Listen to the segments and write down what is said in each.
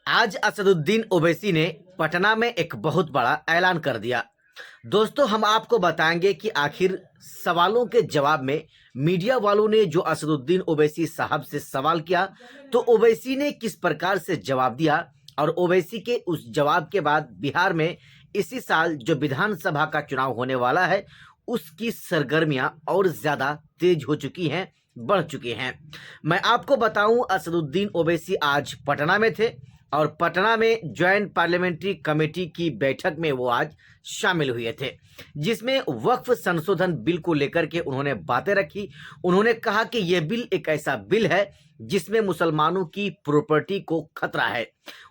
आज असदुद्दीन ओवैसी ने पटना में एक बहुत बड़ा ऐलान कर दिया। दोस्तों, हम आपको बताएंगे कि आखिर सवालों के जवाब में मीडिया वालों ने जो असदुद्दीन ओवैसी साहब से सवाल किया तो ओवैसी ने किस प्रकार से जवाब दिया और ओवैसी के उस जवाब के बाद बिहार में इसी साल जो विधानसभा का चुनाव होने वाला है उसकी सरगर्मियां और ज्यादा तेज हो चुकी हैं, बढ़ चुकी हैं। मैं आपको बताऊं, असदुद्दीन ओवैसी आज पटना में थे और पटना में ज्वाइंट पार्लियामेंट्री कमेटी की बैठक में वो आज शामिल हुए थे, जिसमें वक्फ संशोधन बिल को लेकर के उन्होंने बातें रखी। उन्होंने कहा कि यह बिल एक ऐसा बिल है जिसमें मुसलमानों की प्रॉपर्टी को खतरा है।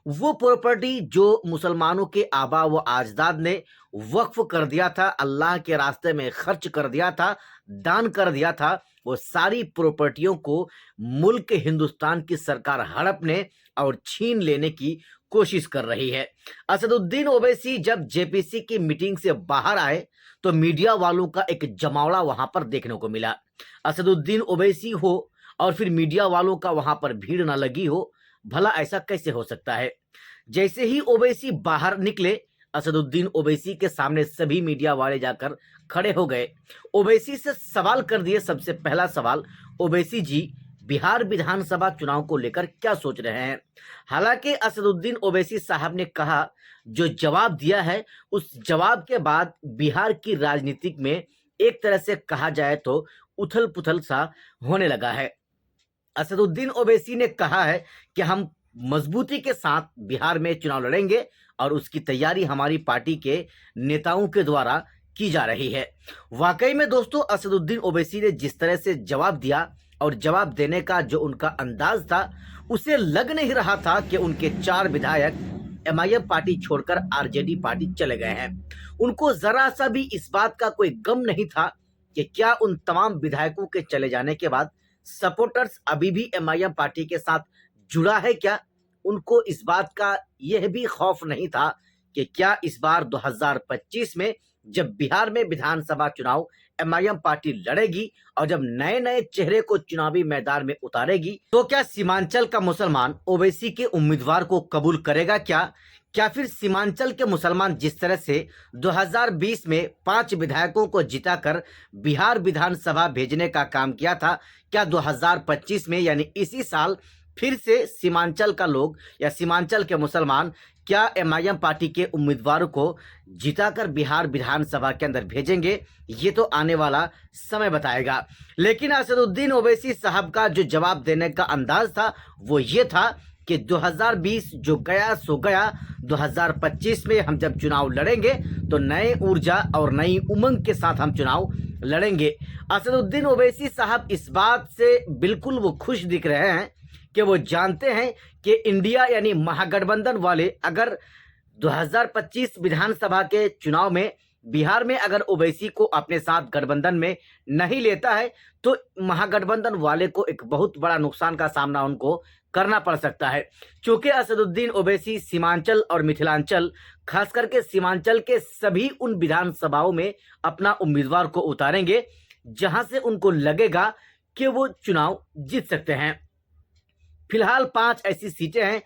वो प्रॉपर्टी जो मुसलमानों के आबा व अजदाद ने वक्फ कर दिया था, अल्लाह के रास्ते में खर्च कर दिया था, दान कर दिया था, वो सारी प्रॉपर्टियों को मुल्क हिंदुस्तान की सरकार हड़पने और छीन लेने की कोशिश कर रही है। असदुद्दीन ओवैसी जब जेपीसी की मीटिंग से बाहर आए तो मीडिया वालों का एक जमावड़ा वहां पर देखने को मिला। असदुद्दीन ओवैसी हो और फिर मीडिया वालों का वहां पर भीड़ ना लगी हो, भला ऐसा कैसे हो सकता है। जैसे ही ओवैसी बाहर निकले, असदुद्दीन ओवैसी के सामने सभी मीडिया वाले जाकर खड़े हो गए। ओवैसी से सवाल कर दिए। सबसे पहला सवाल, ओवैसी जी बिहार विधानसभा चुनाव को लेकर क्या सोच रहे हैं। हालांकि असदुद्दीन ओवैसी साहब ने कहा, जो जवाब दिया है उस जवाब के बाद बिहार की राजनीतिक में एक तरह से कहा जाए तो उथल पुथल सा होने लगा है। असदुद्दीन ओवैसी ने कहा है कि हम मजबूती के साथ बिहार में चुनाव लड़ेंगे और उसकी तैयारी हमारी पार्टी के नेताओं के द्वारा की जा रही है। वाकई में दोस्तों, असदुद्दीन ओवैसी ने जिस तरह से जवाब दिया और जवाब देने का जो उनका अंदाज था, उसे लग नहीं रहा था कि उनके 4 विधायक एमआईएम पार्टी छोड़कर आरजेडी पार्टी चले गए हैं। उनको जरा सा भी इस बात का कोई गम नहीं था कि क्या उन तमाम विधायकों के चले जाने के बाद सपोर्टर्स अभी भी एमआईएम पार्टी के साथ जुड़ा है क्या। उनको इस बात का यह भी खौफ नहीं था कि क्या इस बार 2025 में जब बिहार में विधानसभा चुनाव एमआईएम पार्टी लड़ेगी और जब नए नए चेहरे को चुनावी मैदान में उतारेगी तो क्या सीमांचल का मुसलमान ओवैसी के उम्मीदवार को कबूल करेगा क्या फिर सीमांचल के मुसलमान जिस तरह से 2020 में 5 विधायकों को जिताकर बिहार विधानसभा भेजने का काम किया था, क्या 2025 में यानी इसी साल फिर से सीमांचल का लोग या सीमांचल के मुसलमान क्या एमआईएम पार्टी के उम्मीदवारों को जिताकर बिहार विधानसभा के अंदर भेजेंगे, ये तो आने वाला समय बताएगा। लेकिन असदुद्दीन ओवैसी साहब का जो जवाब देने का अंदाज था वो ये था कि 2020 जो गया सो गया, 2025 में हम जब चुनाव लड़ेंगे तो नए ऊर्जा और नई उमंग के साथ हम चुनाव लड़ेंगे। असदुद्दीन ओवैसी साहब इस बात से बिल्कुल वो खुश दिख रहे हैं कि वो जानते हैं कि इंडिया यानी महागठबंधन वाले अगर 2025 विधानसभा के चुनाव में बिहार में अगर ओवैसी को अपने साथ गठबंधन में नहीं लेता है तो महागठबंधन वाले को एक बहुत बड़ा नुकसान का सामना उनको करना पड़ सकता है। क्योंकि असदुद्दीन ओवैसी सीमांचल और मिथिलांचल, खास करके सीमांचल के सभी उन विधानसभाओं में अपना उम्मीदवार को उतारेंगे जहां से उनको लगेगा कि वो चुनाव जीत सकते हैं। फिलहाल 5 ऐसी सीटें हैं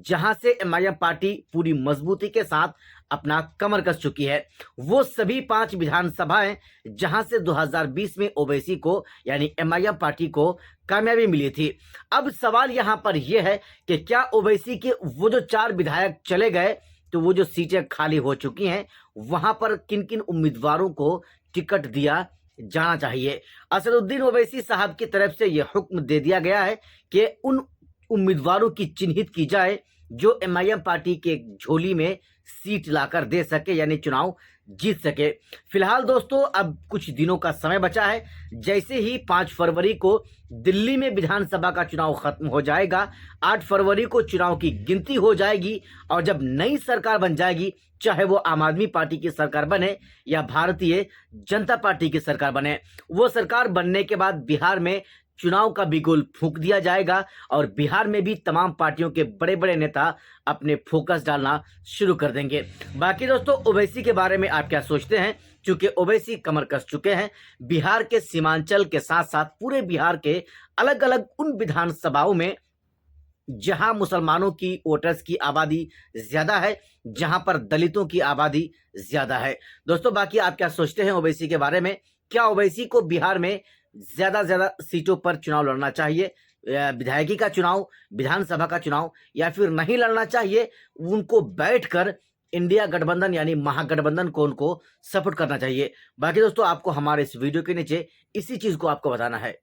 जहां से एमआईएम पार्टी पूरी मजबूती के साथ अपना कमर कस चुकी है। वो सभी 5 विधानसभाएं जहां से 2020 में ओवैसी को यानी एमआईएम पार्टी को कामयाबी मिली थी। अब सवाल यहां पर यह है कि क्या ओवैसी के वो जो 4 विधायक चले गए तो वो जो सीटें खाली हो चुकी हैं वहां पर किन किन उम्मीदवारों को टिकट दिया जाना चाहिए। असदुद्दीन ओवैसी साहब की तरफ से यह हुक्म दे दिया गया है कि उन उम्मीदवारों की चिन्हित की जाए जो एमआईएम पार्टी के झोली में सीट लाकर दे सके यानी चुनाव जीत सके। फिलहाल दोस्तों, अब कुछ दिनों का समय बचा है। जैसे ही 5 फरवरी को दिल्ली में विधानसभा का चुनाव खत्म हो जाएगा, 8 फरवरी को चुनाव की गिनती हो जाएगी और जब नई सरकार बन जाएगी, चाहे वो आम आदमी पार्टी की सरकार बने या भारतीय जनता पार्टी की सरकार बने, वो सरकार बनने के बाद बिहार में चुनाव का बिगुल फूंक दिया जाएगा और बिहार में भी तमाम पार्टियों के बड़े बड़े नेता अपने फोकस डालना शुरू कर देंगे। बाकी दोस्तों, ओवैसी के बारे में आप क्या सोचते हैं? क्योंकि ओवैसी कमर कस चुके हैं। बिहार के सीमांचल के साथ साथ पूरे बिहार के अलग अलग उन विधानसभाओं में जहां मुसलमानों की वोटर्स की आबादी ज्यादा है, जहां पर दलितों की आबादी ज्यादा है। दोस्तों बाकी आप क्या सोचते हैं ओवैसी के बारे में? क्या ओवैसी को बिहार में ज्यादा सीटों पर चुनाव लड़ना चाहिए, विधायकी का चुनाव, विधानसभा का चुनाव, या फिर नहीं लड़ना चाहिए, उनको बैठकर इंडिया गठबंधन यानी महागठबंधन को उनको सपोर्ट करना चाहिए? बाकी दोस्तों आपको हमारे इस वीडियो के नीचे इसी चीज को आपको बताना है।